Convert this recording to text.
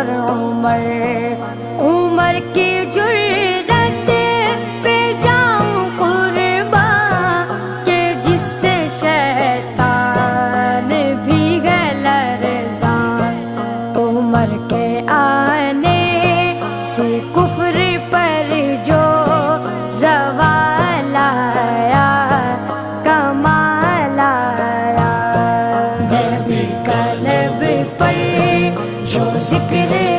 اور عمر، عمر کی جرأت پہ جاؤں قربان کہ جس سے شیطان بھی ہے لرزان، عمر کے آنے سے کفر پر جو زوال آیا کمال آیا، نبی کا لب پر جو ذکر